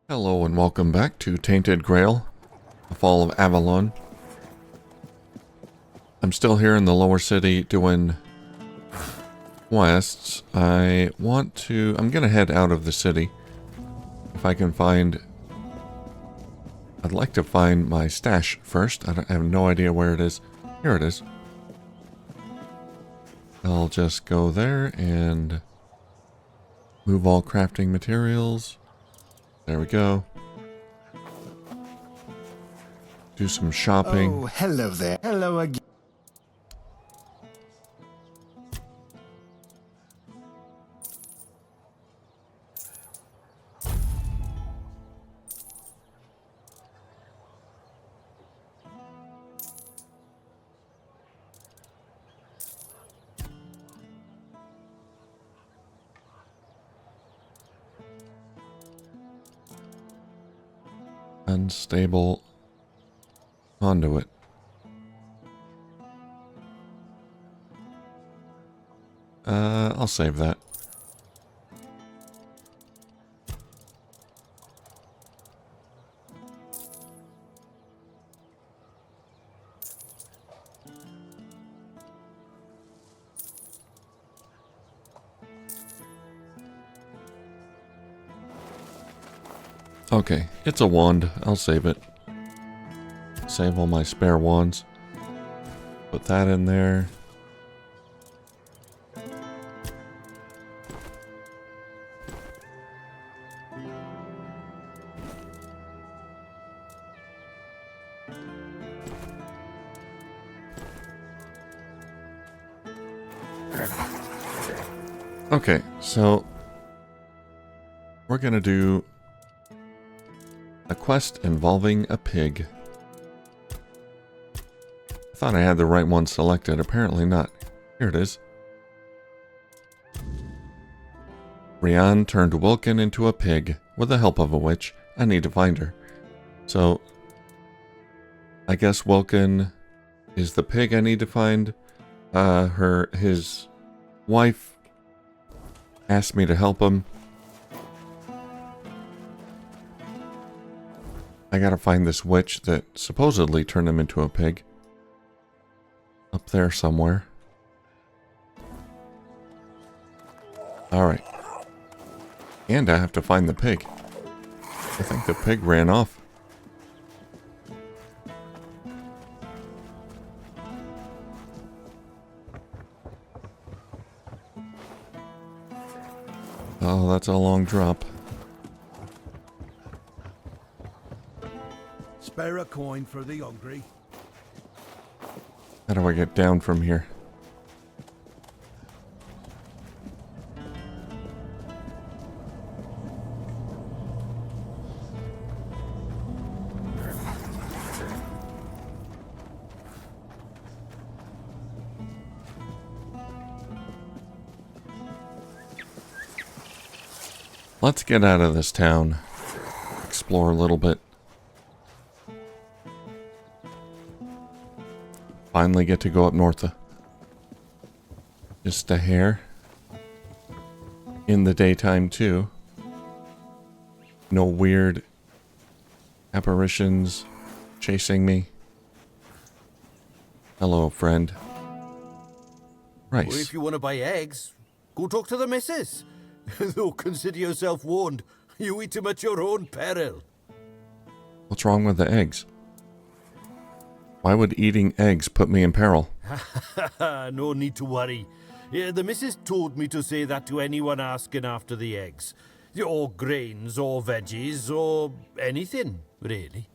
Hello and welcome back to Tainted Grail, the Fall of Avalon. I'm still here in the lower city doing quests. I'm gonna head out of the city. If I can find... I'd like to find my stash first. I have no idea where it is. Here it is. I'll just go there and move all crafting materials. There we go. Do some shopping. Oh, hello there. Hello again. Unstable conduit. I'll save that. Okay, it's a wand. I'll save it. Save all my spare wands. Put that in there. Okay, so we're gonna do a quest involving a pig. I thought I had the right one selected. Apparently not. Here it is. Rian turned Wilkin into a pig with the help of a witch. I need to find her. So, I guess Wilkin is the pig I need to find. His wife asked me to help him. I gotta find this witch that supposedly turned him into a pig. Up there somewhere. Alright. And I have to find the pig. I think the pig ran off. Oh, that's a long drop. Spare a coin for the hungry. How do I get down from here? Let's get out of this town. Explore a little bit. Finally get to go up north. Just a hair. In the daytime too. No weird apparitions chasing me. Hello, friend. Rice. Or if you want to buy eggs, go talk to the missus. Though consider yourself warned. You eat them at your own peril. What's wrong with the eggs? Why would eating eggs put me in peril? No need to worry. Yeah, the missus told me to say that to anyone asking after the eggs. Or grains, or veggies, or anything, really.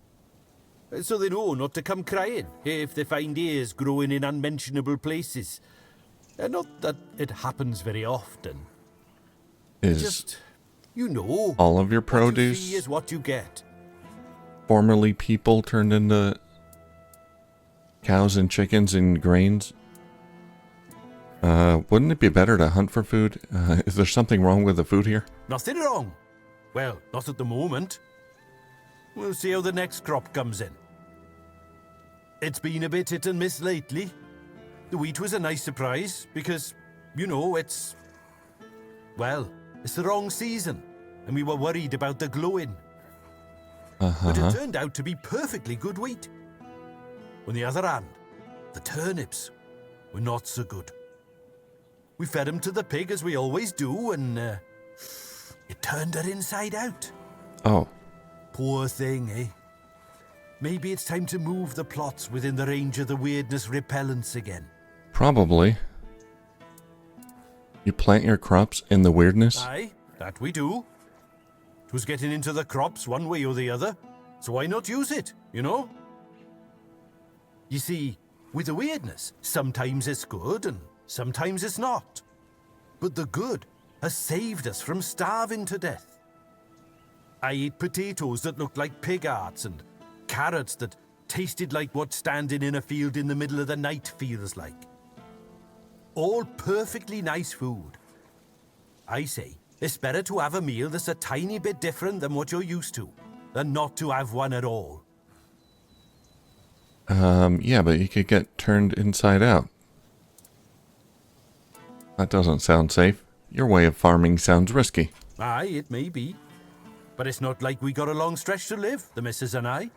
So they know not to come crying if they find ears growing in unmentionable places. Not that it happens very often. Is Just, you know, all of your what you produce see is what you get. formerly people turned into cows and chickens and grains? Wouldn't it be better to hunt for food? Is there something wrong with the food here? Nothing wrong. Well, not at the moment. We'll see how the next crop comes in. It's been a bit hit and miss lately. The wheat was a nice surprise because, you know, it's the wrong season, and we were worried about the glowing. But it Uh-huh. turned out to be perfectly good wheat. On the other hand, the turnips were not so good. We fed them to the pig as we always do, and it turned her inside out. Oh, Poor thing, eh? Maybe it's time to move the plots within the range of the weirdness repellents again. probably. You plant your crops in the weirdness? Aye, that we do. It was getting into the crops one way or the other, so why not use it, you know? You see, with the weirdness, sometimes it's good and sometimes it's not. But the good has saved us from starving to death. I ate potatoes that looked like pig hearts and carrots that tasted like what standing in a field in the middle of the night feels like. All perfectly nice food. I say, it's better to have a meal that's a tiny bit different than what you're used to, than not to have one at all. Yeah, but you could get turned inside out. That doesn't sound safe. Your way of farming sounds risky. Aye, it may be. But it's not like we got a long stretch to live, the missus and I.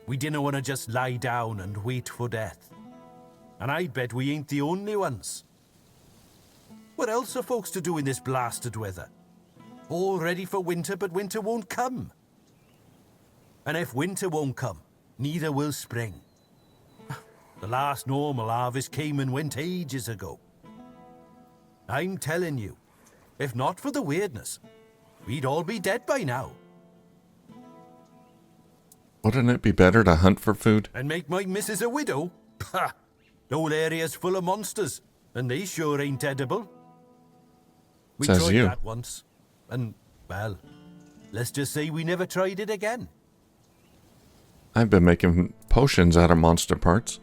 We didn't want to just lie down and wait for death. And I bet we ain't the only ones. What else are folks to do in this blasted weather? All ready for winter, but winter won't come. And if winter won't come, neither will spring. The last normal harvest came and went ages ago. I'm telling you, if not for the weirdness, we'd all be dead by now. Wouldn't it be better to hunt for food? And make my missus a widow? Pah! The whole area's full of monsters, and they sure ain't edible. We Says tried you. that once, and, well, let's just say we never tried it again. I've been making potions out of monster parts.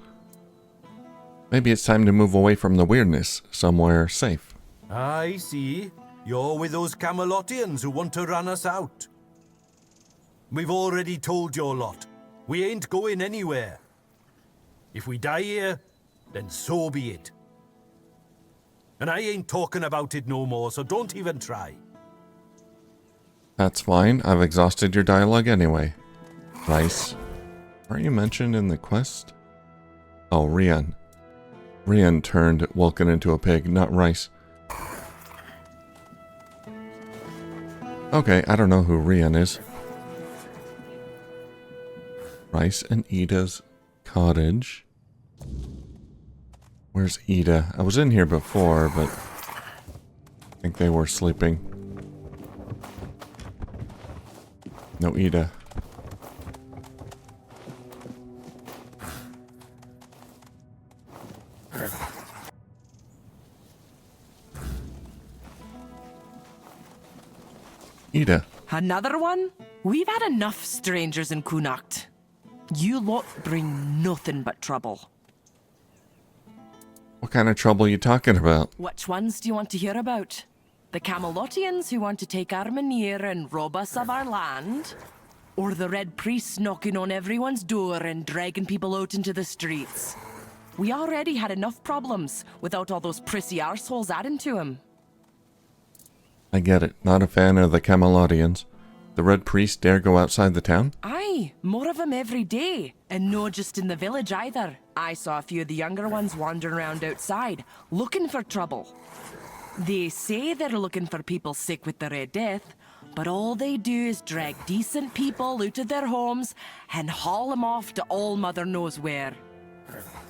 Maybe it's time to move away from the weirdness, somewhere safe. I see. You're with those Camelotians who want to run us out. We've already told your lot. We ain't going anywhere. If we die here, then so be it. And I ain't talking about it no more, so don't even try. That's fine. I've exhausted your dialogue anyway. Rice. Aren't you mentioned in the quest? Oh, Rian. Rian turned Vulcan into a pig, not Rice. Okay, I don't know who Rian is. Rice and Ida's cottage. Where's Ida? I was in here before, but I think they were sleeping. No Ida. Ida. Another one? We've had enough strangers in Kunacht. You lot bring nothing but trouble. What kind of trouble are you talking about? Which ones do you want to hear about? The Camelotians who want to take Armenir and rob us of our land? Or the Red Priests knocking on everyone's door and dragging people out into the streets? We already had enough problems without all those prissy arseholes adding to them. I get it. Not a fan of the Camelotians. The Red Priest dare go outside the town? Aye, more of them every day. And no just in the village either. I saw a few of the younger ones wandering around outside, looking for trouble. They say they're looking for people sick with the Red Death, but all they do is drag decent people out of their homes and haul them off to all mother knows where.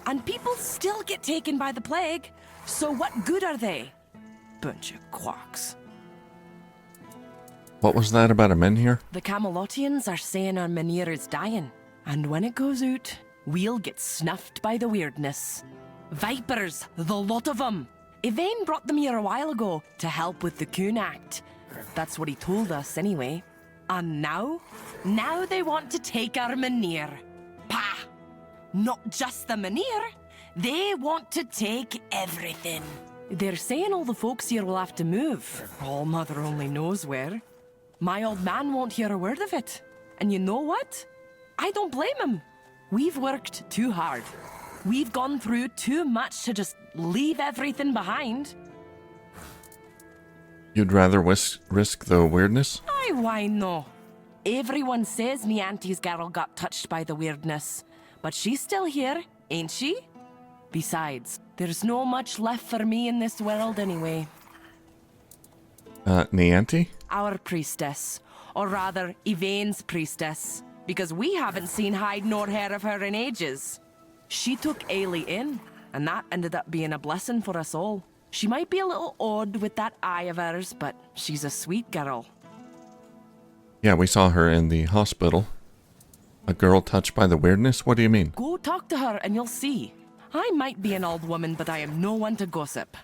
And people still get taken by the plague, so what good are they? Bunch of quacks. What was that about a men here? The Camelotians are saying our Menhir is dying, and when it goes out, we'll get snuffed by the weirdness. Vipers, the lot of them. Yvain brought them here a while ago to help with the Kuhn Act. That's what he told us, anyway. And now? Now they want to take our Menhir. Pah! Not just the Menhir. They want to take everything. They're saying all the folks here will have to move. All mother only knows where. My old man won't hear a word of it. And you know what? I don't blame him. We've worked too hard. We've gone through too much to just leave everything behind. You'd rather risk the weirdness? Aye, why no? Everyone says me auntie's girl got touched by the weirdness, but she's still here, ain't she? Besides, there's no much left for me in this world anyway. Nianti? Our priestess, or rather, Yvain's priestess, because we haven't seen hide nor hair of her in ages. She took Ailey in, and that ended up being a blessing for us all. She might be a little odd with that eye of hers, but she's a sweet girl. Yeah, we saw her in the hospital. A girl touched by the weirdness? What do you mean? Go talk to her and you'll see. I might be an old woman, but I am no one to gossip.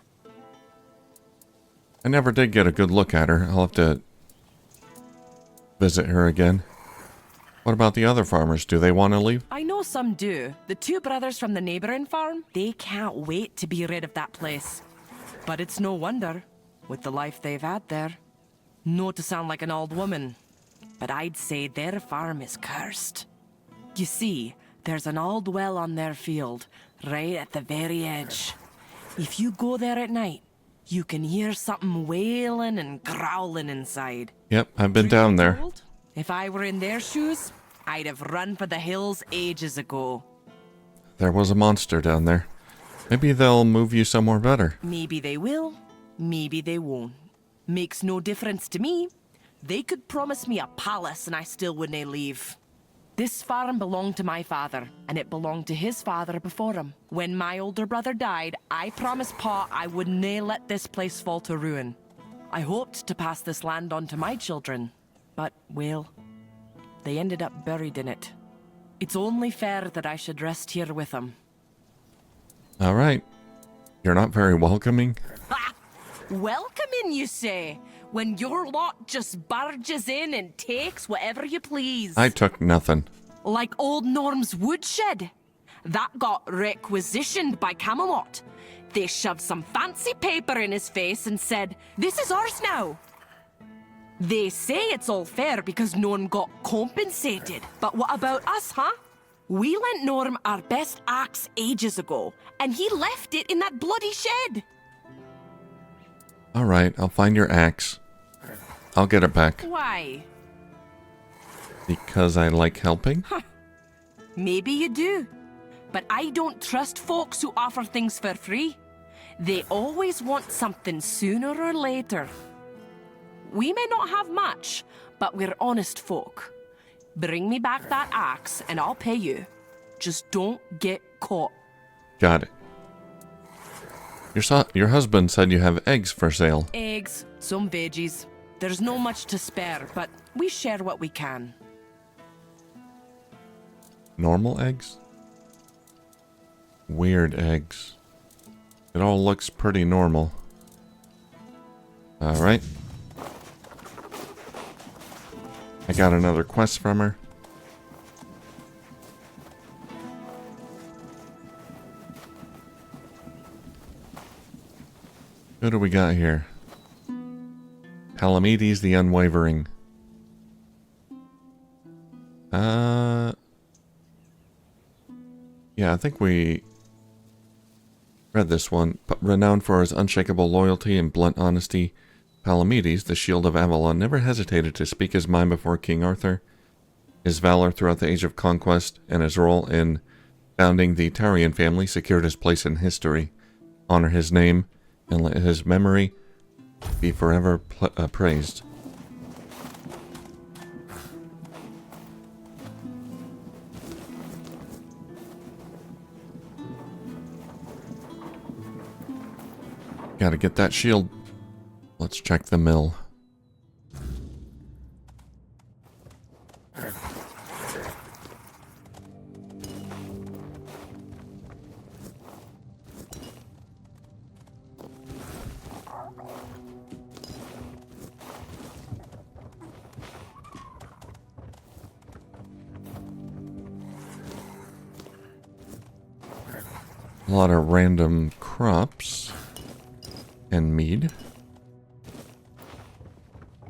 I never did get a good look at her. I'll have to visit her again. What about the other farmers? Do they want to leave? I know some do. The two brothers from the neighbouring farm, they can't wait to be rid of that place. But it's no wonder, with the life they've had there. Not to sound like an old woman, but I'd say their farm is cursed. You see, there's an old well on their field, right at the very edge. If you go there at night, you can hear something wailing and growling inside. Yep, I've been down there. If I were in their shoes, I'd have run for the hills ages ago. There was a monster down there. Maybe they'll move you somewhere better. Maybe they will, maybe they won't. Makes no difference to me. They could promise me a palace and I still wouldn't leave. This farm belonged to my father, and it belonged to his father before him. When my older brother died, I promised Pa I would nae let this place fall to ruin. I hoped to pass this land on to my children, but, well, they ended up buried in it. It's only fair that I should rest here with them. All right. You're not very welcoming. Ha! Welcoming, you say? When your lot just barges in and takes whatever you please. I took nothing. Like old Norm's woodshed. That got requisitioned by Camelot. They shoved some fancy paper in his face and said, "This is ours now." They say it's all fair because Norm got compensated. But what about us, huh? We lent Norm our best axe ages ago, and he left it in that bloody shed. All right, I'll find your axe. I'll get it back. Why? Because I like helping? Maybe you do. But I don't trust folks who offer things for free. They always want something sooner or later. We may not have much, but we're honest folk. Bring me back that axe and I'll pay you. Just don't get caught. Got it. Your husband said you have eggs for sale. Eggs, some veggies. There's no much to spare, but we share what we can. Normal eggs? Weird eggs. It all looks pretty normal. Alright. I got another quest from her. Who do we got here? Palamedes the Unwavering. Yeah, I think we read this one. Renowned for his unshakable loyalty and blunt honesty, Palamedes, the Shield of Avalon, never hesitated to speak his mind before King Arthur. His valor throughout the Age of Conquest and his role in founding the Tarian family secured his place in history. Honor his name and let his memory be forever praised. Gotta get that shield. Let's check the mill. A lot of random crops and mead.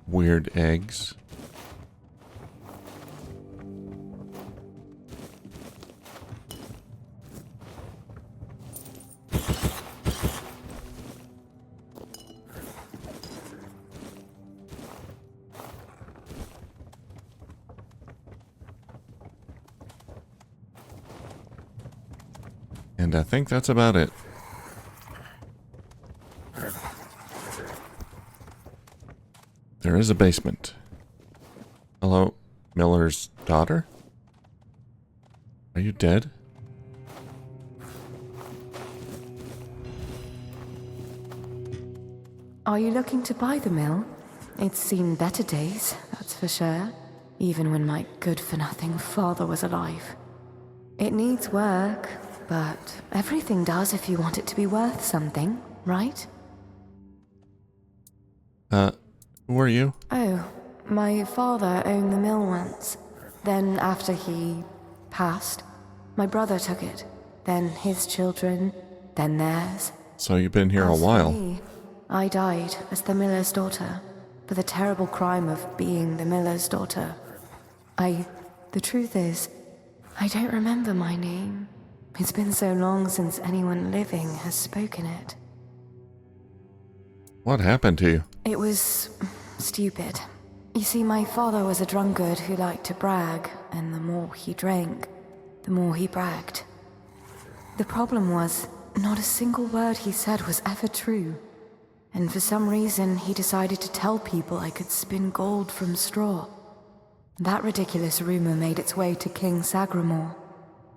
Weird eggs. And I think that's about it. There is a basement. Hello, Miller's daughter? Are you dead? Are you looking to buy the mill? It's seen better days, that's for sure. Even when my good-for-nothing father was alive. It needs work, but everything does if you want it to be worth something, right? Who are you? Oh, my father owned the mill once. Then after he passed, my brother took it. Then his children, then theirs. So you've been here a As for while. me, I died as the miller's daughter, for the terrible crime of being the miller's daughter. The truth is, I don't remember my name. It's been so long since anyone living has spoken it. What happened to you? It was stupid. You see, my father was a drunkard who liked to brag, and the more he drank, the more he bragged. The problem was, not a single word he said was ever true. And for some reason, he decided to tell people I could spin gold from straw. That ridiculous rumor made its way to King Sagramore.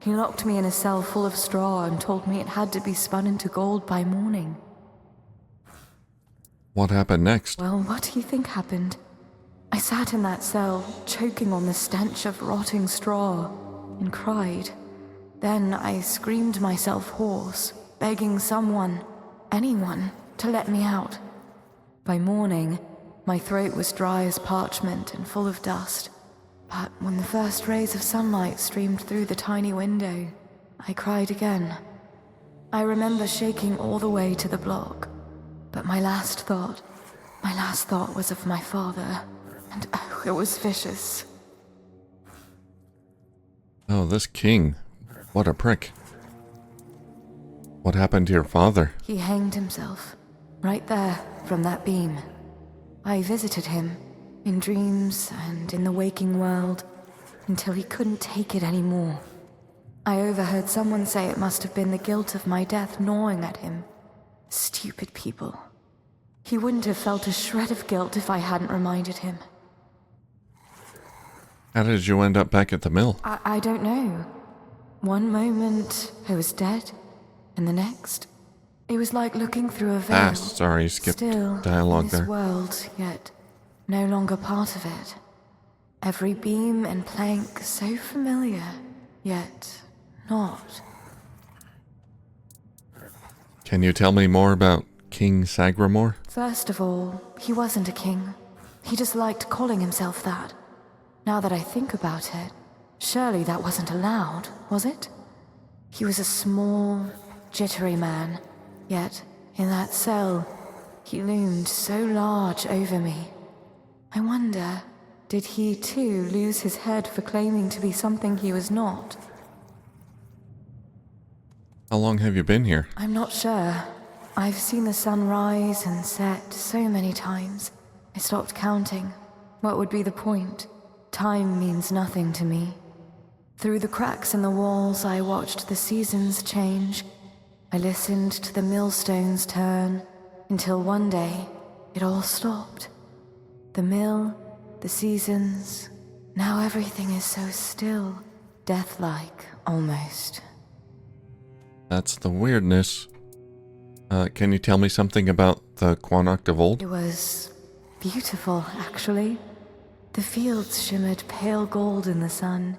He locked me in a cell full of straw and told me it had to be spun into gold by morning. What happened next? Well, what do you think happened? I sat in that cell, choking on the stench of rotting straw, and cried. Then I screamed myself hoarse, begging someone, anyone, to let me out. By morning, my throat was dry as parchment and full of dust. But when the first rays of sunlight streamed through the tiny window, I cried again. I remember shaking all the way to the block. But my last thought was of my father. And oh, it was vicious. Oh, this king. What a prick. What happened to your father? He hanged himself. Right there, from that beam. I visited him, in dreams and in the waking world, until he couldn't take it anymore. I overheard someone say it must have been the guilt of my death gnawing at him. Stupid people. He wouldn't have felt a shred of guilt if I hadn't reminded him. How did you end up back at the mill? I don't know. One moment, I was dead, and the next, it was like looking through a veil. Sorry, skipped Still dialogue in this there. world, yet no longer part of it. Every beam and plank so familiar, yet not. Can you tell me more about King Sagramore? First of all, he wasn't a king. He just liked calling himself that. Now that I think about it, surely that wasn't allowed, was it? He was a small, jittery man, yet in that cell, he loomed so large over me. I wonder, did he too lose his head for claiming to be something he was not? How long have you been here? I'm not sure. I've seen the sun rise and set so many times. I stopped counting. What would be the point? Time means nothing to me. Through the cracks in the walls, I watched the seasons change. I listened to the millstones turn, until one day, it all stopped. The mill, the seasons, now everything is so still, death-like, almost. That's the weirdness. Can you tell me something about the Quanacht of old? It was beautiful, actually. The fields shimmered pale gold in the sun,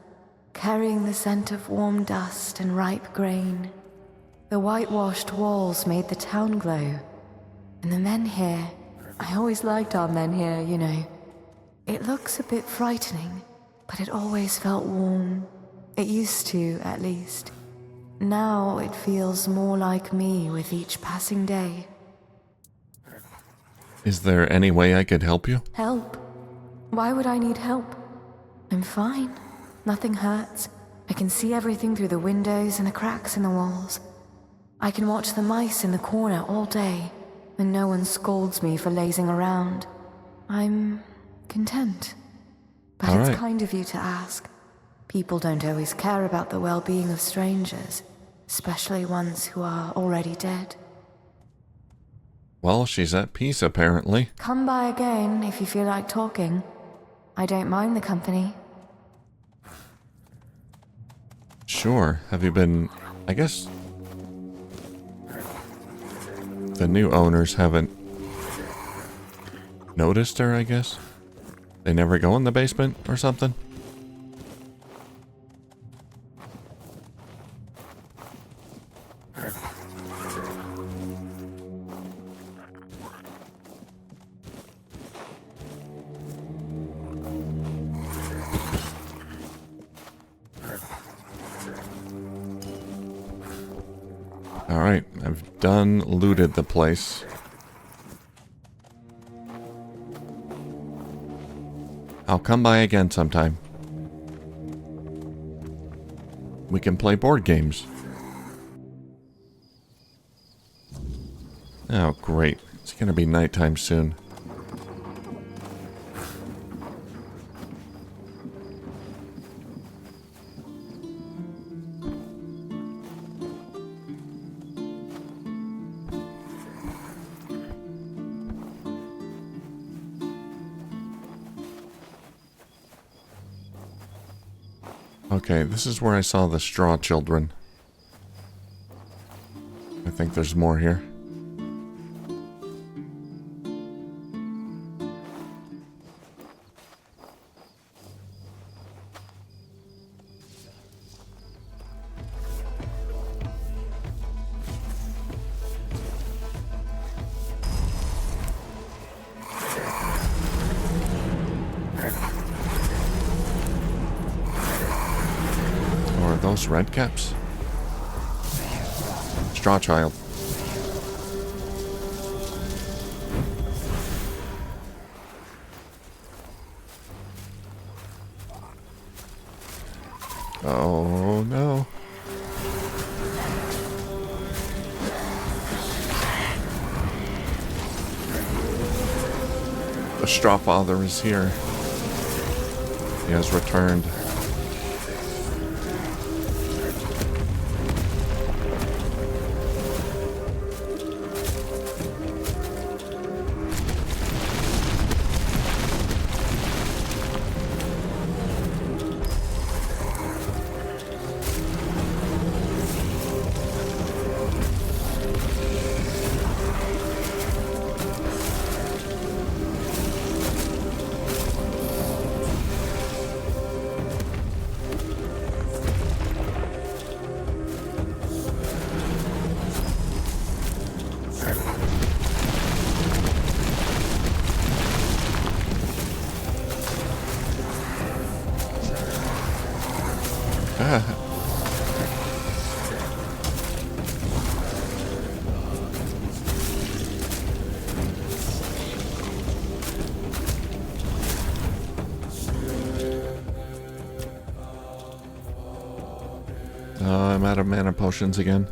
carrying the scent of warm dust and ripe grain. The whitewashed walls made the town glow. And the men here, I always liked our men here, you know. It looks a bit frightening, but it always felt warm. It used to, at least. Now it feels more like me with each passing day. Is there any way I could help you? Help? Why would I need help? I'm fine. Nothing hurts. I can see everything through the windows and the cracks in the walls. I can watch the mice in the corner all day, and no one scolds me for lazing around. I'm content. But All it's right. kind of you to ask. People don't always care about the well-being of strangers, especially ones who are already dead. Well, she's at peace, apparently. Come by again if you feel like talking. I don't mind the company. Sure. Have you been... I guess... the new owners haven't noticed her, I guess? They never go in the basement or something? Alright, I've done looted the place. I'll come by again sometime. We can play board games. Oh, great. It's gonna be nighttime soon. Okay, this is where I saw the straw children. I think there's more here. Those red caps? Straw child. Oh no. The Straw Father is here. He has returned. I'm out of mana potions again.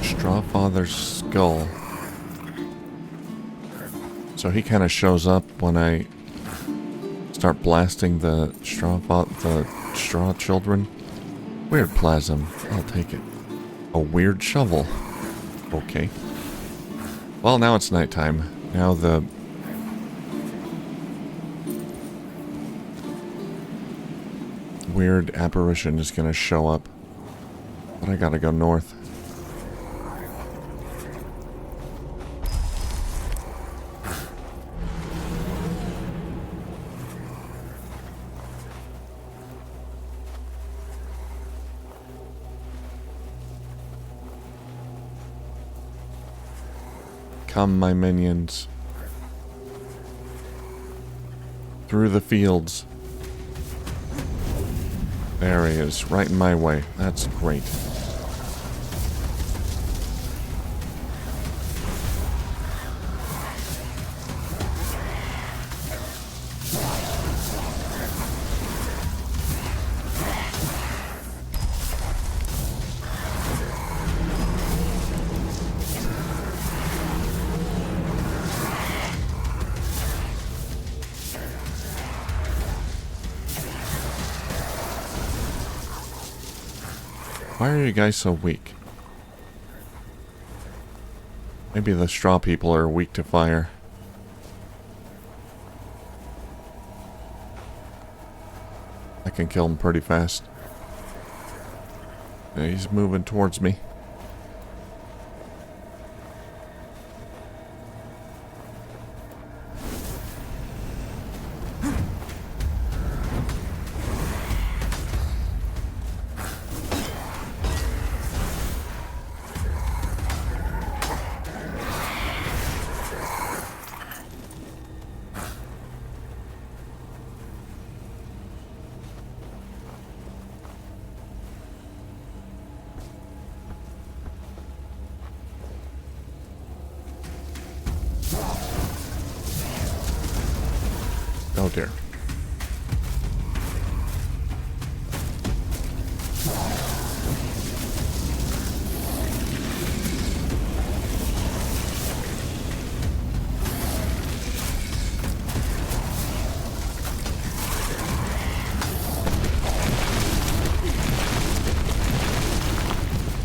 Straw Father's skull. So he kind of shows up when I start blasting the straw children. Weird plasm. I'll take it. A weird shovel. Okay. Well, now it's nighttime. Now the weird apparition is going to show up. But I gotta go north. Come, my minions. Through the fields. There he is, right in my way. That's great. Why are you guys so weak? Maybe the straw people are weak to fire. I can kill him pretty fast. Yeah, he's moving towards me. Oh dear.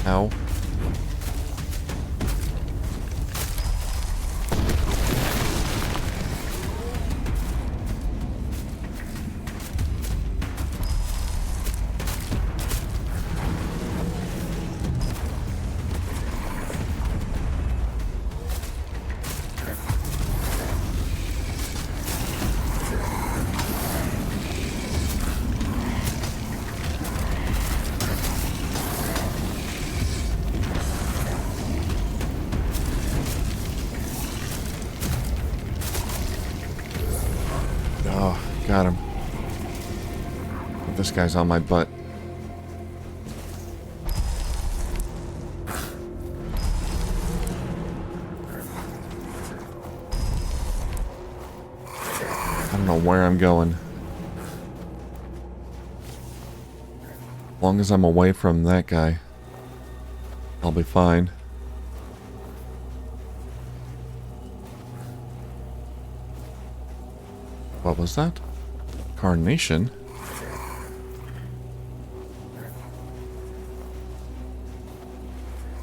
Ow. Oh, got him. But this guy's on my butt. I don't know where I'm going. As long as I'm away from that guy, I'll be fine. What was that? Carnation?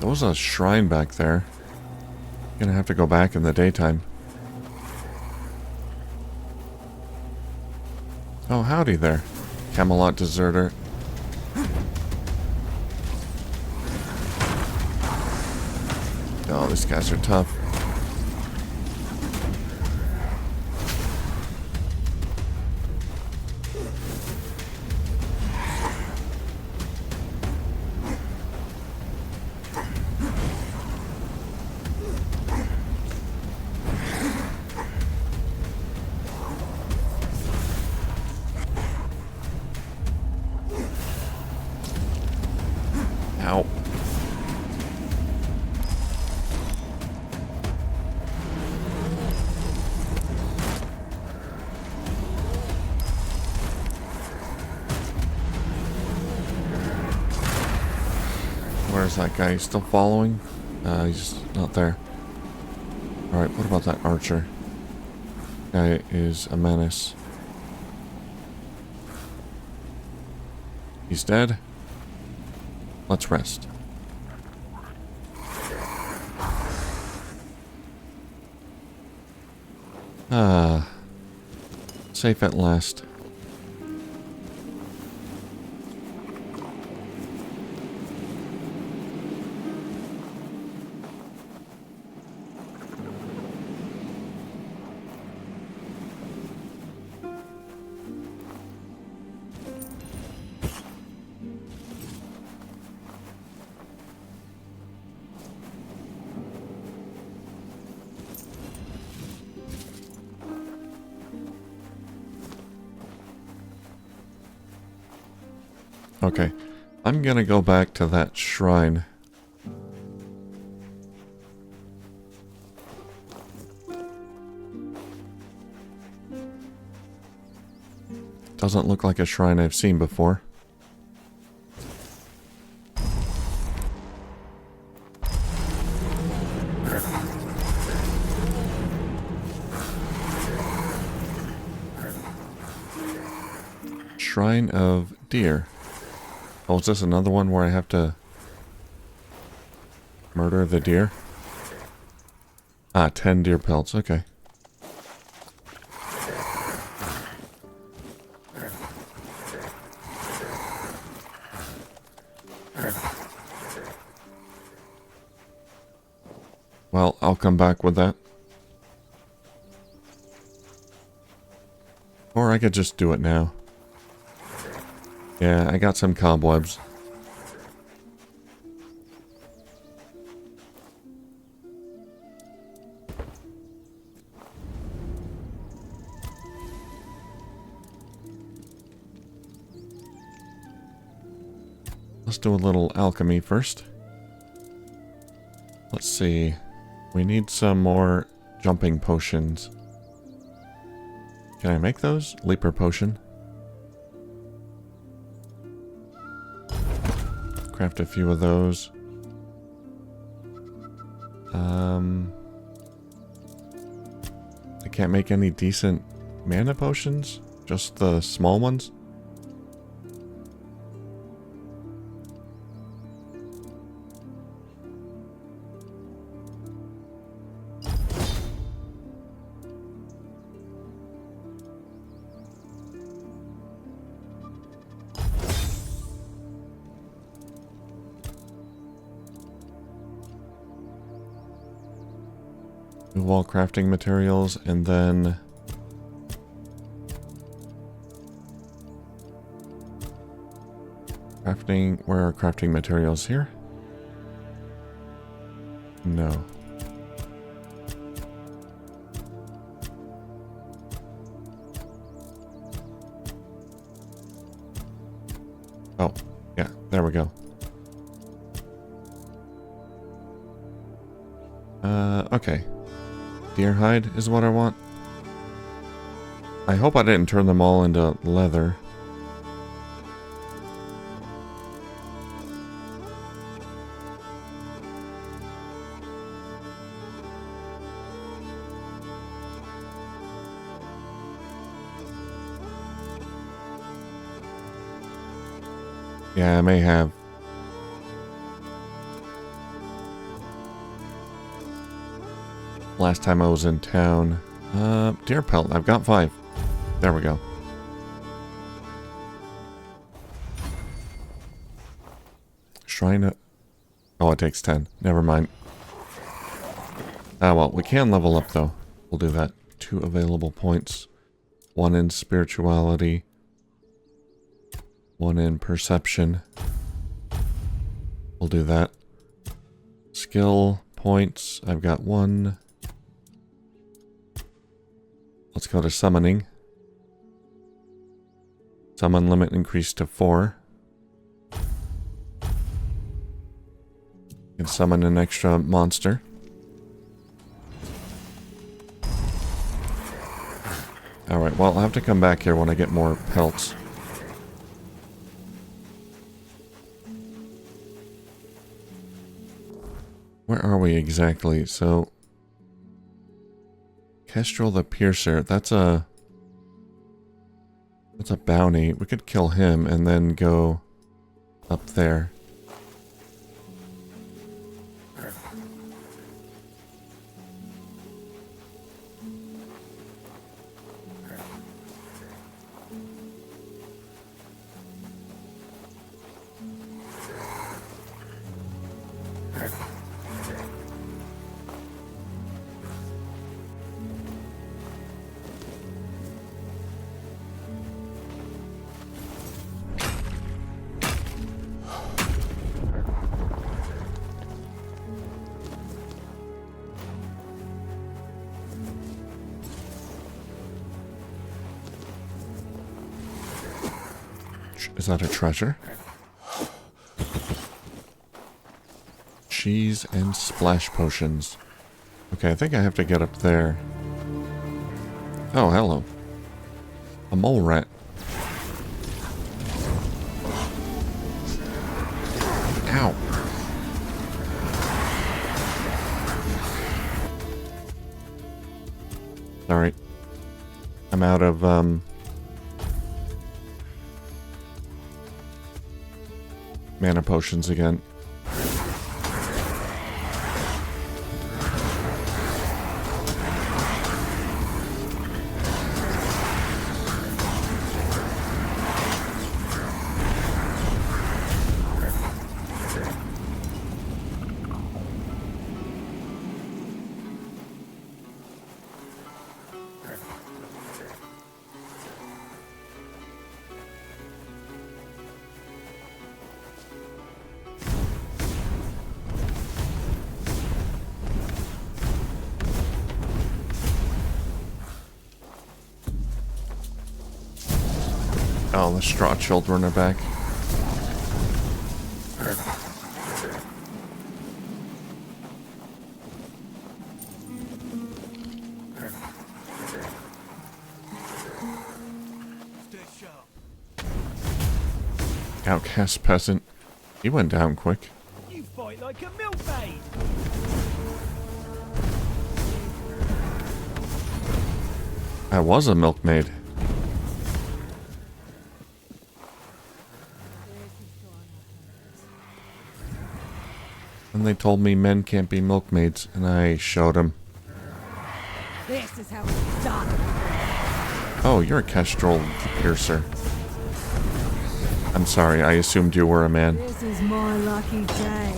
There was a shrine back there. Gonna have to go back in the daytime. Oh, howdy there, Camelot deserter. Oh, these guys are tough. Ow. Where's that guy? He's still following? He's not there. Alright, what about that archer? Guy is a menace. He's dead. Let's rest. Safe at last. Okay, I'm gonna go back to that shrine. Doesn't look like a shrine I've seen before. Shrine of Deer. Oh, is this another one where I have to Murder the deer? Ah, 10 deer pelts. Okay. Well, I'll come back with that. Or I could just do it now. Yeah, I got some cobwebs. Let's do a little alchemy first. Let's see. We need some more jumping potions. Can I make those? Leaper potion. Craft a few of those. I can't make any decent mana potions? Just the small ones? Wall crafting materials, and then crafting. Where are crafting materials here? No. Oh, yeah, there we go. Okay. Deer hide is what I want. I hope I didn't turn them all into leather. Yeah, I may have. Last time I was in town. Deer pelt. I've got 5. There we go. Shrine of... Oh, it takes 10. Never mind. Ah, well, we can level up, though. We'll do that. 2 available points. 1 in spirituality. 1 in perception. We'll do that. Skill points. I've got 1. Let's go to summoning. Summon limit increased to 4. Can summon an extra monster. Alright, well, I'll have to come back here when I get more pelts. Where are we exactly? So... Kestrel the Piercer, that's a bounty. We could kill him and then go up there. Is that a treasure? Cheese and splash potions. Okay, I think I have to get up there. Oh, hello. A mole rat. Ow. Sorry. I'm out of, mana potions again. Oh, the straw children are back. Outcast peasant. He went down quick. You fight like a milkmaid. I was a milkmaid. And they told me men can't be milkmaids, and I showed them. This is how it's done. Oh, you're a kestrel piercer. I'm sorry, I assumed you were a man. This is my lucky day.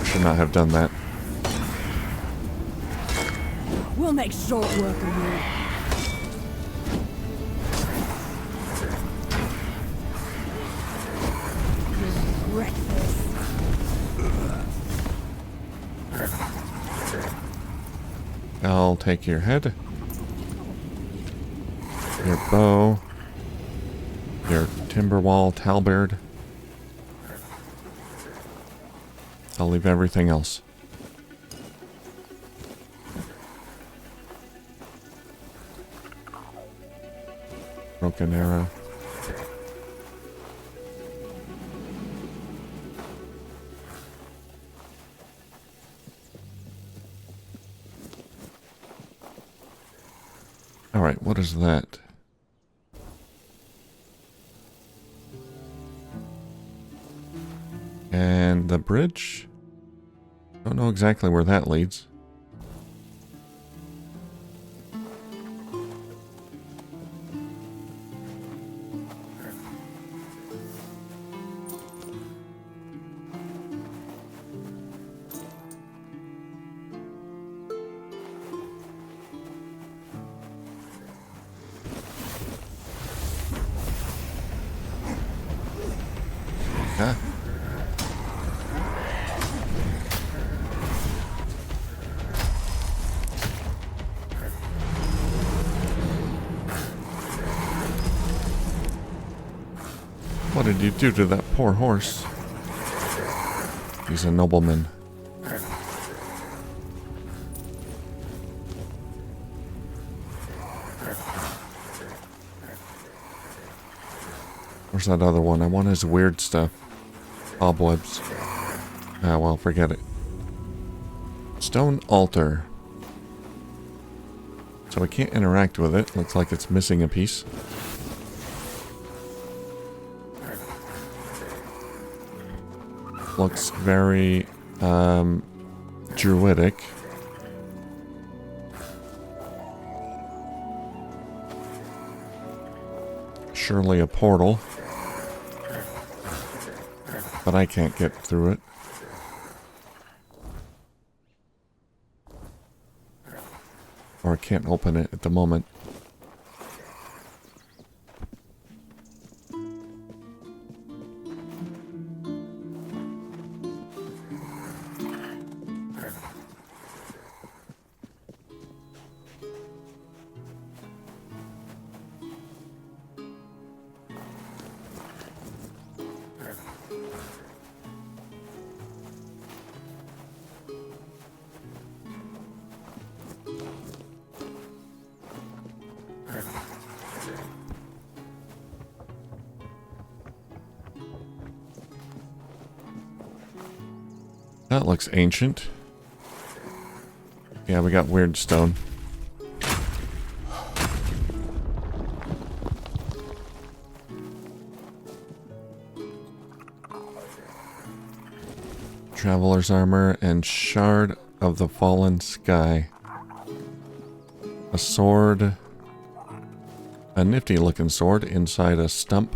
Should not have done that. We'll make short work of you. You'll regret this. I'll take your head, your bow, your timberwall halberd. I'll leave everything else. Broken arrow. Alright, what is that? And the bridge? Don't know exactly where that leads. Huh? What did you do to that poor horse? He's a nobleman. Where's that other one? I want his weird stuff. Cobwebs. Ah, well, forget it. Stone altar. So I can't interact with it. Looks like it's missing a piece. Looks very, druidic. Surely a portal. But I can't get through it. Or I can't open it at the moment. That looks ancient. Yeah, we got weird stone. Traveler's armor and shard of the fallen sky. A sword. A nifty looking sword inside a stump.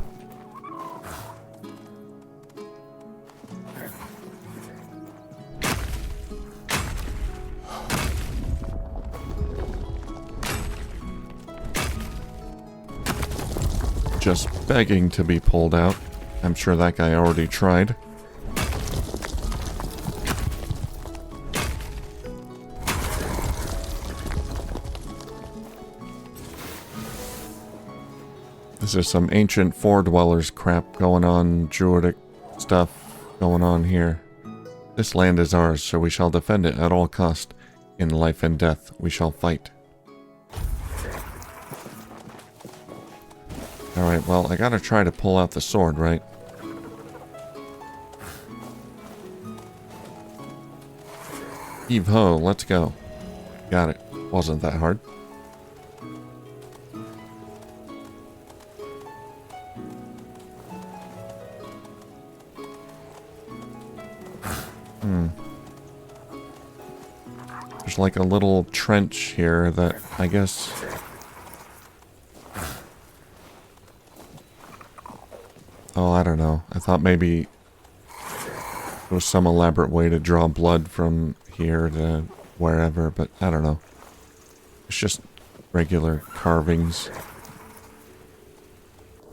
Just begging to be pulled out. I'm sure that guy already tried. This is some ancient Dwellers crap going on, druidic stuff going on here. This land is ours, so we shall defend it at all cost. In life and death, we shall fight. Alright, well, I gotta try to pull out the sword, right? Heave ho, let's go. Got it. Wasn't that hard. There's like a little trench here that I guess... Oh, I don't know. I thought maybe there was some elaborate way to draw blood from here to wherever, but I don't know. It's just regular carvings.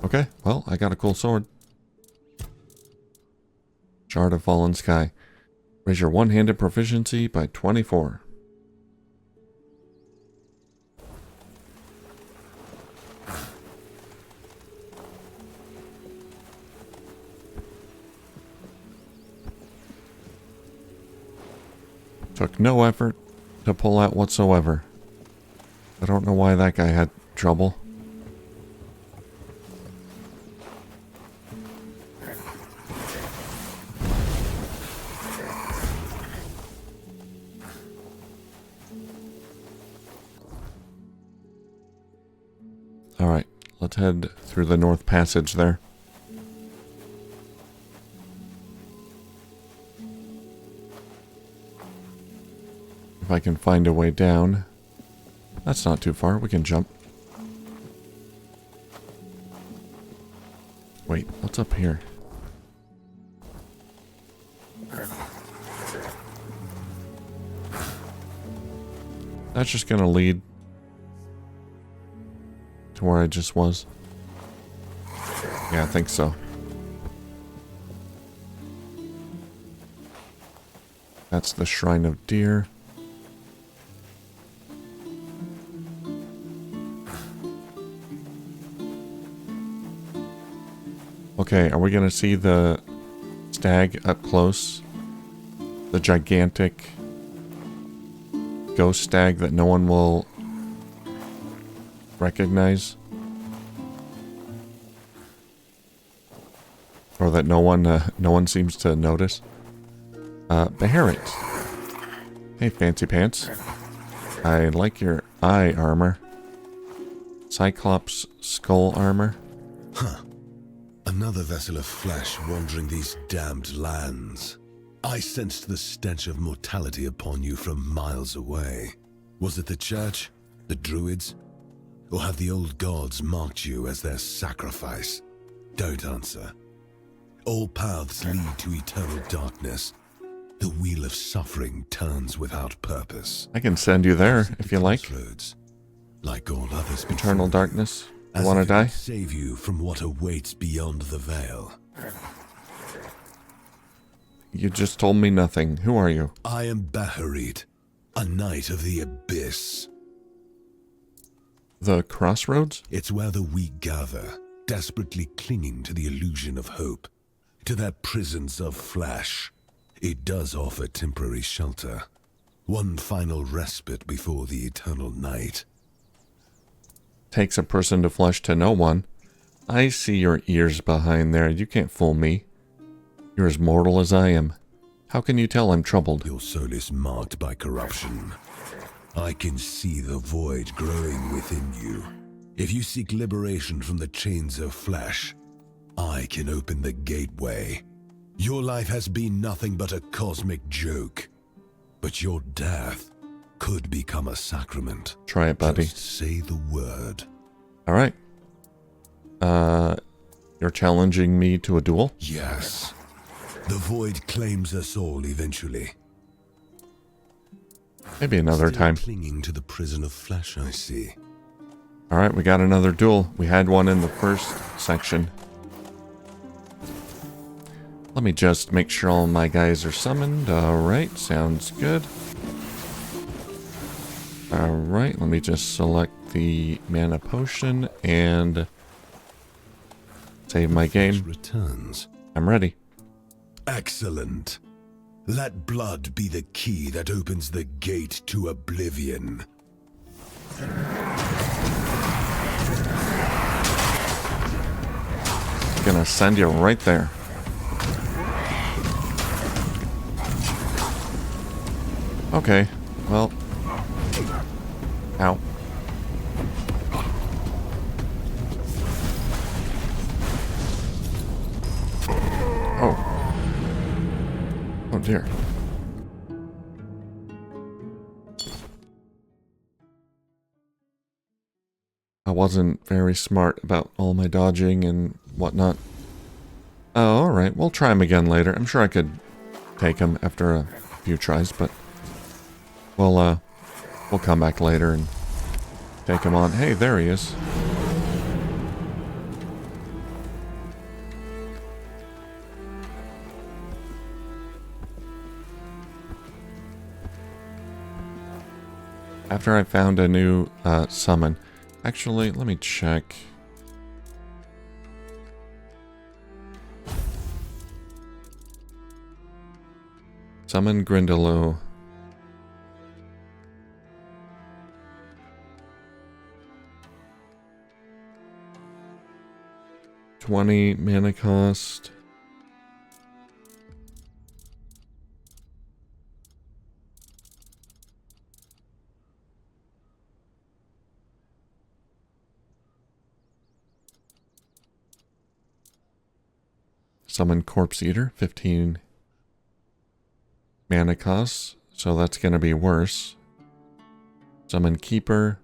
Okay, well, I got a cool sword. Shard of Fallen Sky. Raise your one-handed proficiency by 24. Took no effort to pull out whatsoever. I don't know why that guy had trouble. Alright, let's head through the north passage there. If I can find a way down. That's not too far, we can jump. Wait, what's up here? That's just gonna lead to where I just was. Yeah, I think so. That's the Shrine of Deer. Okay, are we gonna see the stag up close? The gigantic ghost stag that no one will recognize? Or that no one seems to notice? Beharit. Hey, Fancy Pants. I like your eye armor. Cyclops skull armor. Huh. Another vessel of flesh wandering these damned lands. I sensed the stench of mortality upon you from miles away. Was it the church? The druids? Or have the old gods marked you as their sacrifice? Don't answer. All paths lead to eternal darkness. The wheel of suffering turns without purpose. I can send you there if you like. Like all others before Eternal you, darkness. You as want to if it die? would save you from what awaits beyond the veil. You just told me nothing. Who are you? I am Beharit, a knight of the abyss. The crossroads? It's where the weak gather, desperately clinging to the illusion of hope, to their prisons of flesh. It does offer temporary shelter, one final respite before the eternal night. Takes a person to flesh to know one. I see your ears behind there. You can't fool me. You're as mortal as I am. How can you tell I'm troubled? Your soul is marked by corruption. I can see the void growing within you. If you seek liberation from the chains of flesh, I can open the gateway. Your life has been nothing but a cosmic joke. But your death could become a sacrament. Try it, buddy. Just say the word. Alright. You're challenging me to a duel? Yes. The void claims us all eventually. Maybe another Still time. clinging to the prison of flesh, I see. Alright, we got another duel. We had one in the first section. Let me just make sure all my guys are summoned. Alright, sounds good. Alright, let me just select the mana potion and Save my game. Returns. I'm ready. Excellent. Let blood be the key that opens the gate to oblivion. Gonna send you right there. Okay, well. Ow. Oh. Oh dear. I wasn't very smart about all my dodging and whatnot. Oh, alright. We'll try him again later. I'm sure I could take him after a few tries, but we'll come back later and take him on. Hey, there he is. After I found a new summon. Actually, let me check. Summon Grindelow. $20 mana cost. Summon Corpse Eater, 15 mana costs, so that's going to be worse. Summon Keeper,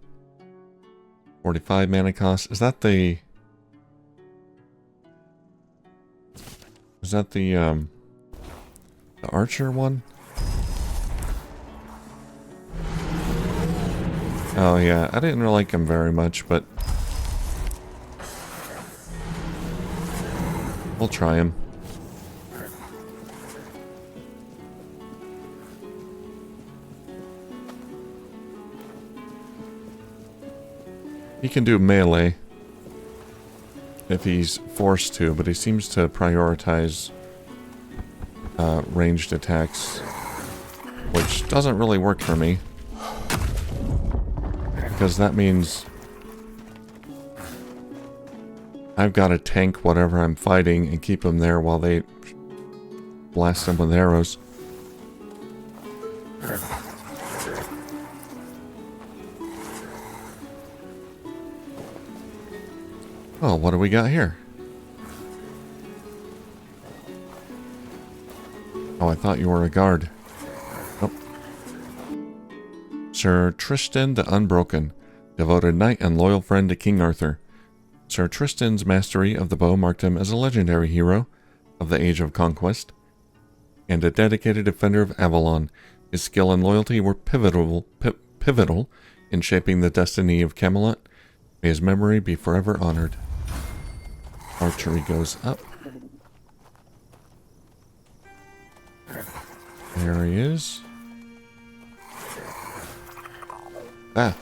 45 mana costs. Is that the Archer one? Oh yeah, I didn't like him very much, but we'll try him. He can do melee if he's forced to, but he seems to prioritize ranged attacks, which doesn't really work for me, because that means I've got to tank whatever I'm fighting and keep them there while they blast them with arrows. Oh, what do we got here? Oh, I thought you were a guard. Nope. Sir Tristan the Unbroken, devoted knight and loyal friend to King Arthur. Sir Tristan's mastery of the bow marked him as a legendary hero of the Age of Conquest, and a dedicated defender of Avalon. His skill and loyalty were pivotal in shaping the destiny of Camelot. May his memory be forever honored. Archery goes up. There he is. Ah.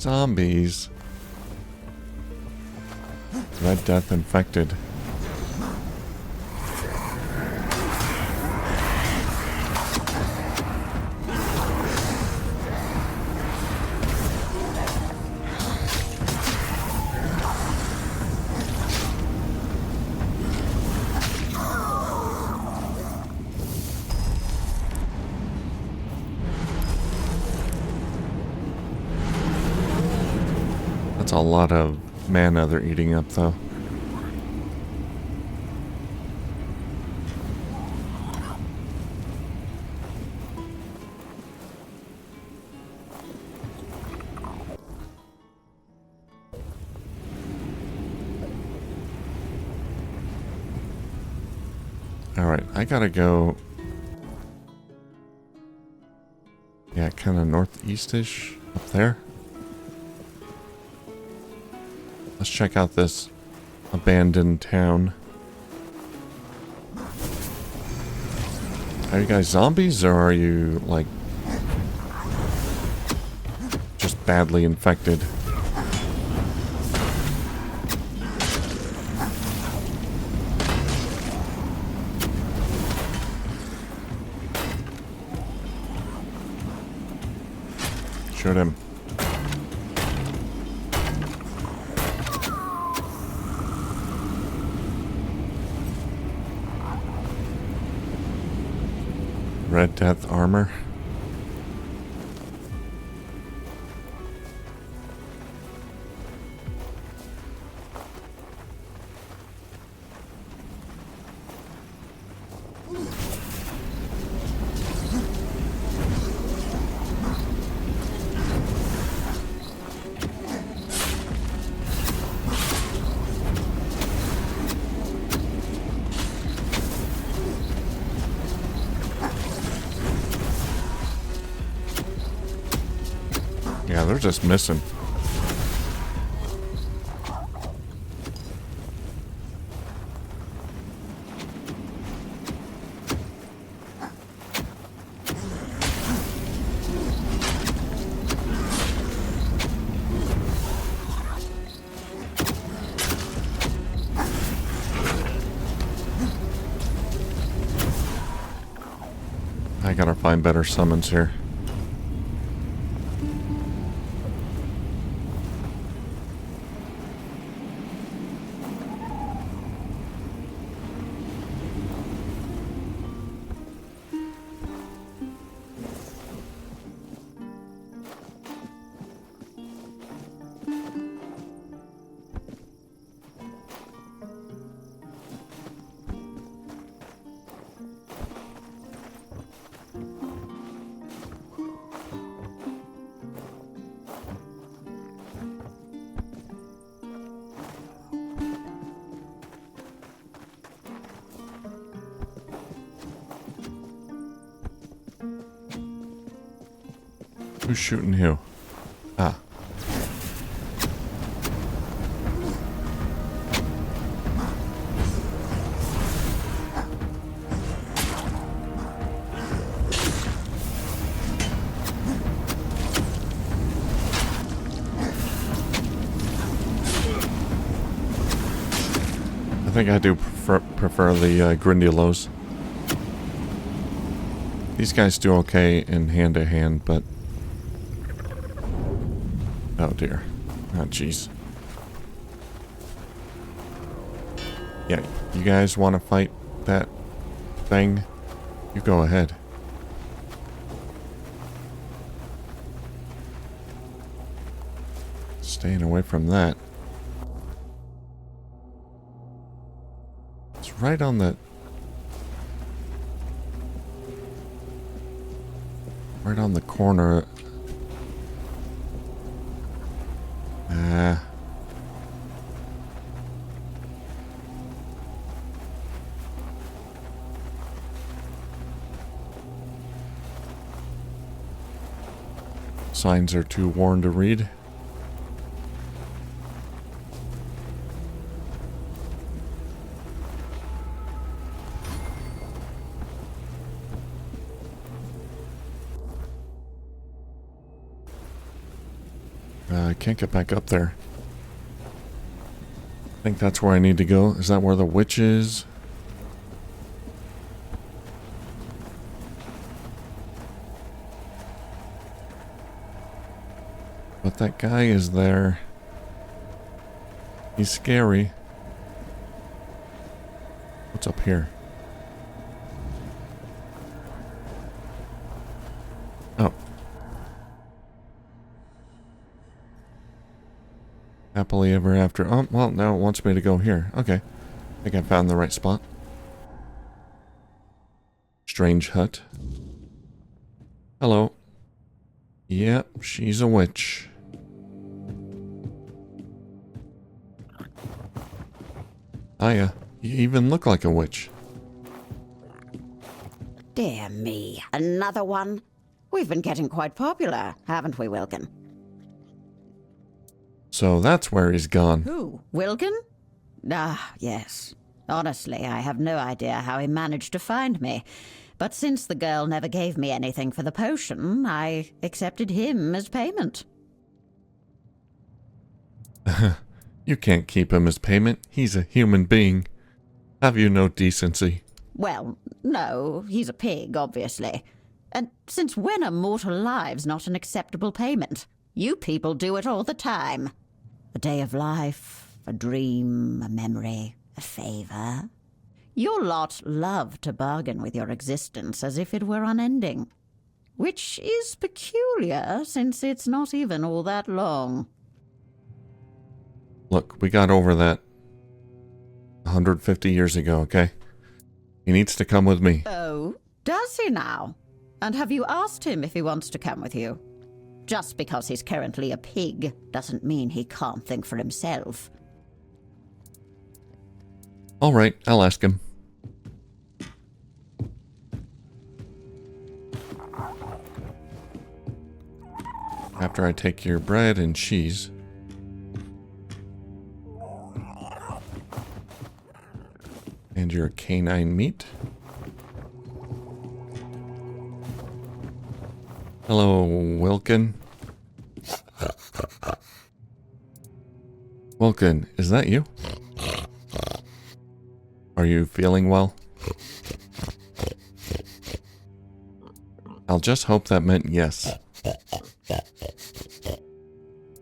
Zombies. Red Death infected. That's a lot of mana they're eating up, though. Alright, I gotta go... Yeah, kind of northeast-ish up there. Let's check out this abandoned town. Are you guys zombies, or are you, like, just badly infected? Shoot him. Red Death armor. Yeah, they're just missing. I gotta find better summons here. Who's shooting who? Ah. I think I do prefer the Grindylows. These guys do okay in hand-to-hand, but... Oh dear. Oh jeez. Yeah, you guys want to fight that thing? You go ahead. Staying away from that. It's right on the... Right on the corner. Signs are too worn to read. I can't get back up there. I think that's where I need to go. Is that where the witch is? But that guy is there. He's scary. What's up here? Oh. Happily ever after. Oh, well, now it wants me to go here. Okay. I think I found the right spot. Strange hut. Hello. Yep, she's a witch. Hiya. You even look like a witch. Dear me, another one? We've been getting quite popular, haven't we, Wilkin? So that's where he's gone. Who? Wilkin? Ah, yes. Honestly, I have no idea how he managed to find me. But since the girl never gave me anything for the potion, I accepted him as payment. You can't keep him as payment. He's a human being. Have you no decency? Well, no, he's a pig, obviously. And since when are mortal lives not an acceptable payment? You people do it all the time. A day of life, a dream, a memory, a favor. Your lot love to bargain with your existence as if it were unending. Which is peculiar, since it's not even all that long. Look, we got over that 150 years ago, okay? He needs to come with me. Oh, does he now? And have you asked him if he wants to come with you? Just because he's currently a pig doesn't mean he can't think for himself. All right, I'll ask him. After I take your bread and cheese. And your canine meat. Hello, Wilkin. Wilkin, is that you? Are you feeling well? I'll just hope that meant yes.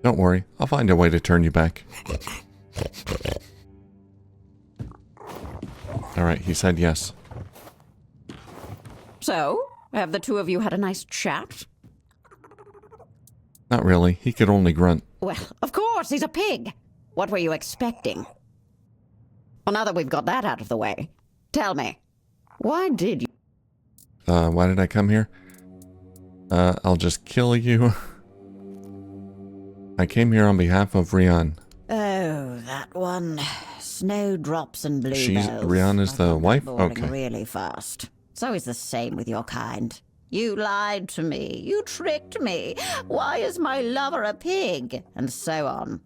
Don't worry, I'll find a way to turn you back. Alright, he said yes. So, have the two of you had a nice chat? Not really, he could only grunt. Well, of course, he's a pig. What were you expecting? Well, now that we've got that out of the way, tell me, why did you... Why did I come here? I'll just kill you. I came here on behalf of Rian. Oh, that one. Snowdrops and bluebells. Rian is the wife? Boring Okay. really fast. It's always the same with your kind. You lied to me. You tricked me. Why is my lover a pig? And so on.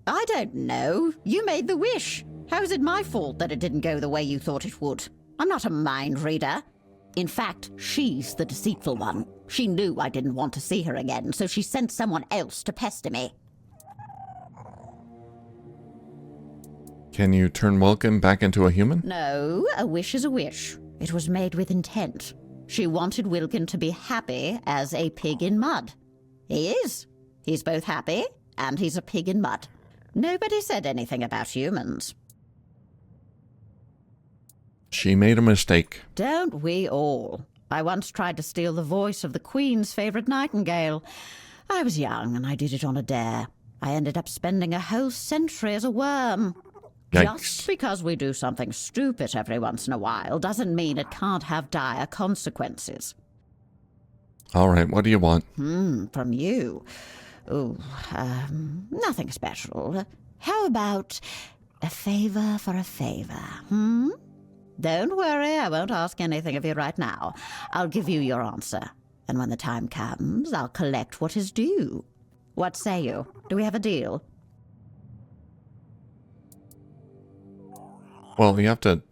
I don't know. You made the wish. How is it my fault that it didn't go the way you thought it would? I'm not a mind reader. In fact, she's the deceitful one. She knew I didn't want to see her again, so she sent someone else to pester me. Can you turn Wilkin back into a human? No, a wish is a wish. It was made with intent. She wanted Wilkin to be happy as a pig in mud. He is. He's both happy and he's a pig in mud. Nobody said anything about humans. She made a mistake. Don't we all? I once tried to steal the voice of the Queen's favourite nightingale. I was young and I did it on a dare. I ended up spending a whole century as a worm. Yikes. Just because we do something stupid every once in a while doesn't mean it can't have dire consequences. Alright, what do you want? From you? Oh, nothing special. How about a favour for a favour, Don't worry, I won't ask anything of you right now. I'll give you your answer. And when the time comes, I'll collect what is due. What say you? Do we have a deal? Well, you have to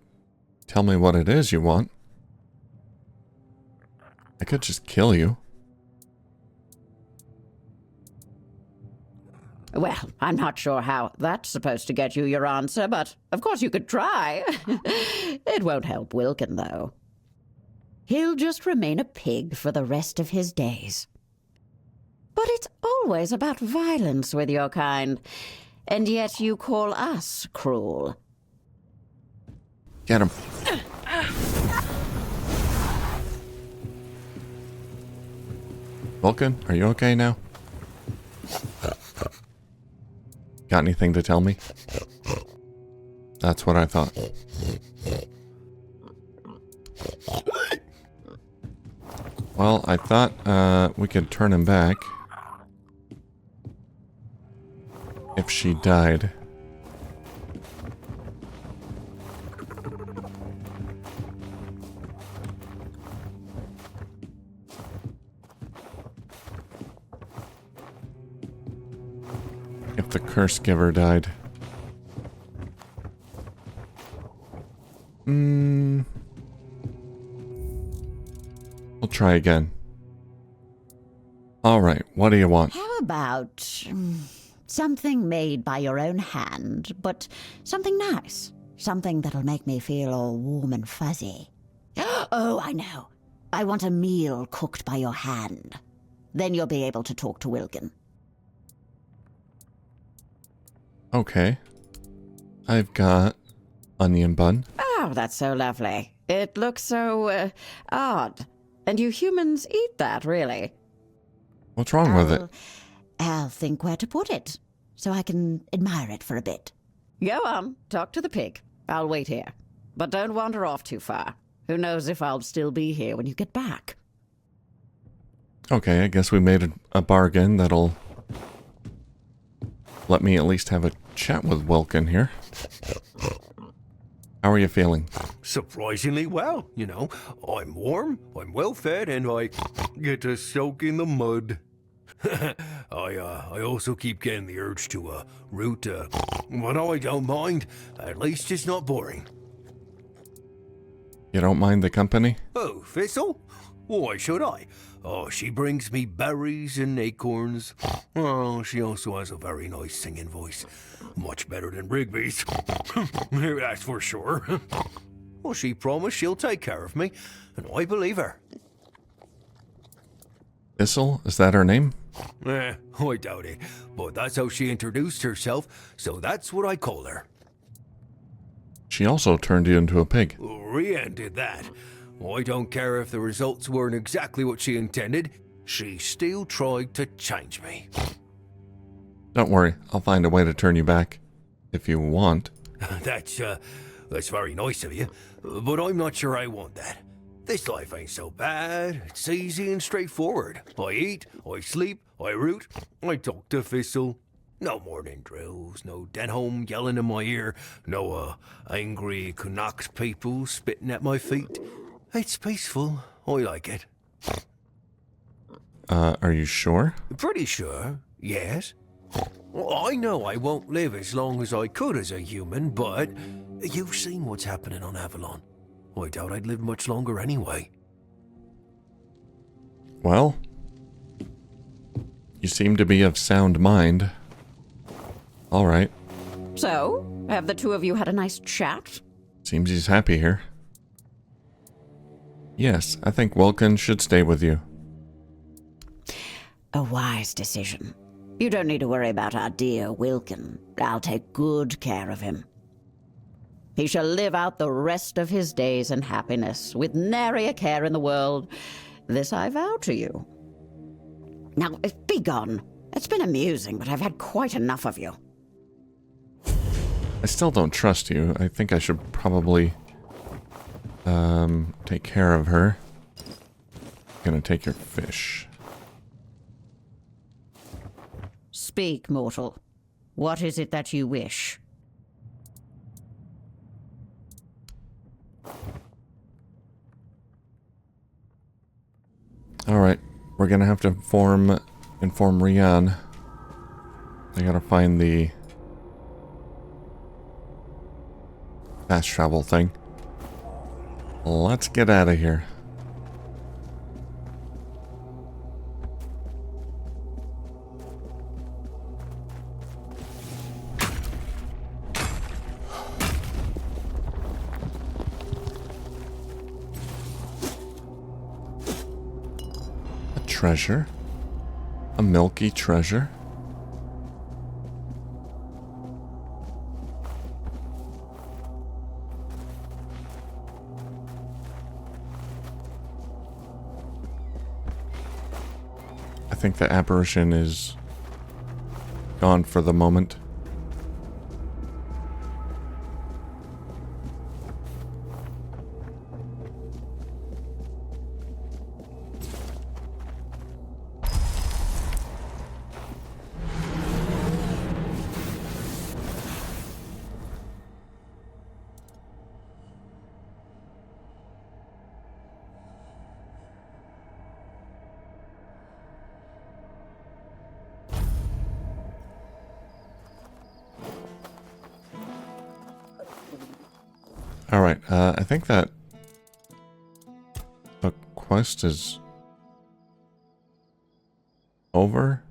tell me what it is you want. I could just kill you. Well, I'm not sure how that's supposed to get you your answer, but of course you could try. It won't help Wilkin, though. He'll just remain a pig for the rest of his days. But it's always about violence with your kind, and yet you call us cruel. Get him. Vulcan, are you okay now? Got anything to tell me? That's what I thought. Well, I thought we could turn him back if she died. if the curse giver died. We'll try again. Alright, what do you want? How about something made by your own hand, but something nice? Something that'll make me feel all warm and fuzzy. Oh, I know. I want a meal cooked by your hand. Then you'll be able to talk to Wilkin. Okay. I've got onion bun. Oh, that's so lovely. It looks so, odd. And you humans eat that, really? What's wrong with it? I'll think where to put it, so I can admire it for a bit. Go on, talk to the pig. I'll wait here. But don't wander off too far. Who knows if I'll still be here when you get back. Okay, I guess we made a bargain that'll let me at least have a chat with Wilkin here. How are you feeling? Surprisingly well, you know. I'm warm, I'm well fed, and I get to soak in the mud. I also keep getting the urge to root, but I don't mind. At least it's not boring. You don't mind the company? Oh, Thistle? Why should I? Oh, she brings me berries and acorns. Oh, she also has a very nice singing voice. Much better than Rigby's. That's for sure. Well, she promised she'll take care of me, and I believe her. Thistle? Is that her name? I doubt it, but that's how she introduced herself, so that's what I call her. She also turned you into a pig. Rian did that. I don't care if the results weren't exactly what she intended. She still tried to change me. Don't worry, I'll find a way to turn you back. If you want. That's very nice of you, but I'm not sure I want that. This life ain't so bad. It's easy and straightforward. I eat, I sleep, I root, I talk to Thistle. No morning drills, no Denholm yelling in my ear, no angry Connacht people spitting at my feet. It's peaceful. I like it. Are you sure? Pretty sure, yes. Well, I know I won't live as long as I could as a human, but you've seen what's happening on Avalon. I doubt I'd live much longer anyway. Well, you seem to be of sound mind. Alright. So, have the two of you had a nice chat? Seems he's happy here. Yes, I think Wilkin should stay with you. A wise decision. You don't need to worry about our dear Wilkin. I'll take good care of him. He shall live out the rest of his days in happiness, with nary a care in the world. This I vow to you. Now, be gone. It's been amusing, but I've had quite enough of you. I still don't trust you. I think I should probably take care of her. Gonna take your fish. Speak, mortal. What is it that you wish? Alright, we're gonna have to inform Rian. I gotta find the fast travel thing. Let's get out of here. A treasure? A milky treasure? I think the apparition is gone for the moment. Alright, I think that the quest is over.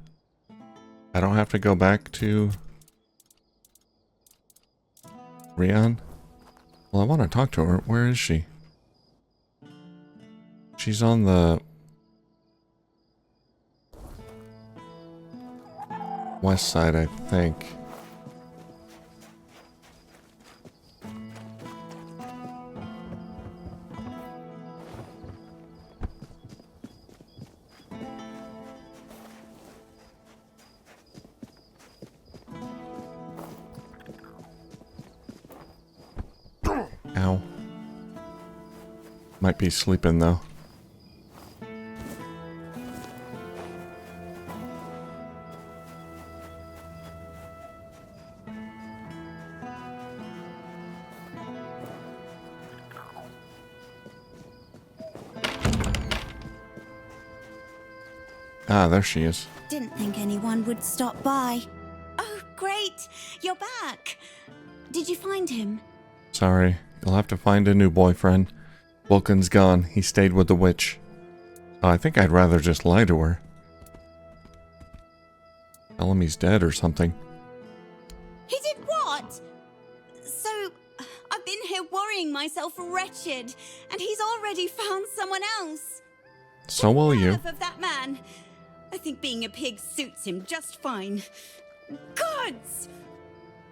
I don't have to go back to Rian. Well, I want to talk to her. Where is she? She's on the west side, I think. Ow. Might be sleeping though. Ah, there she is. Didn't think anyone would stop by. Oh, great! You're back! Did you find him? Sorry, you'll have to find a new boyfriend. Vulcan's gone. He stayed with the witch. Oh, I think I'd rather just lie to her. Tell him he's dead or something. He did what? So, I've been here worrying myself wretched, and he's already found someone else. So will you. Enough of that man. I think being a pig suits him just fine. Gods!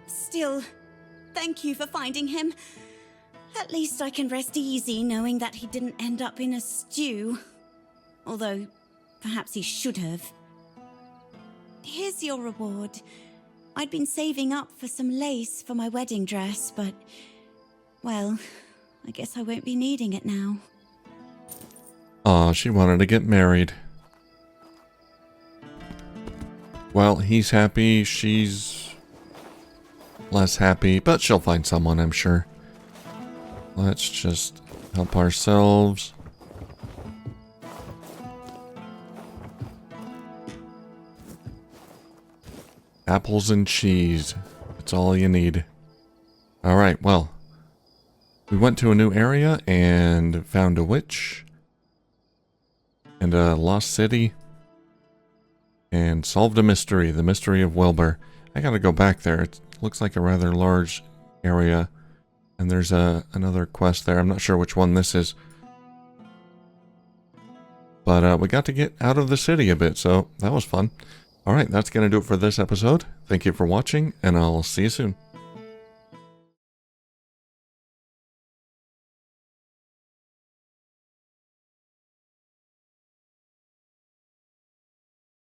Still, thank you for finding him. At least I can rest easy knowing that he didn't end up in a stew. Although, perhaps he should have. Here's your reward. I'd been saving up for some lace for my wedding dress, but... well, I guess I won't be needing it now. Aw, she wanted to get married. Well, he's happy, she's less happy, but she'll find someone, I'm sure. Let's just help ourselves. Apples and cheese. It's all you need. Alright, well. We went to a new area and found a witch. And a lost city. And solved a mystery. The mystery of Wilbur. I gotta go back there. It looks like a rather large area. And there's another quest there. I'm not sure which one this is. But we got to get out of the city a bit, so that was fun. Alright, that's going to do it for this episode. Thank you for watching, and I'll see you soon.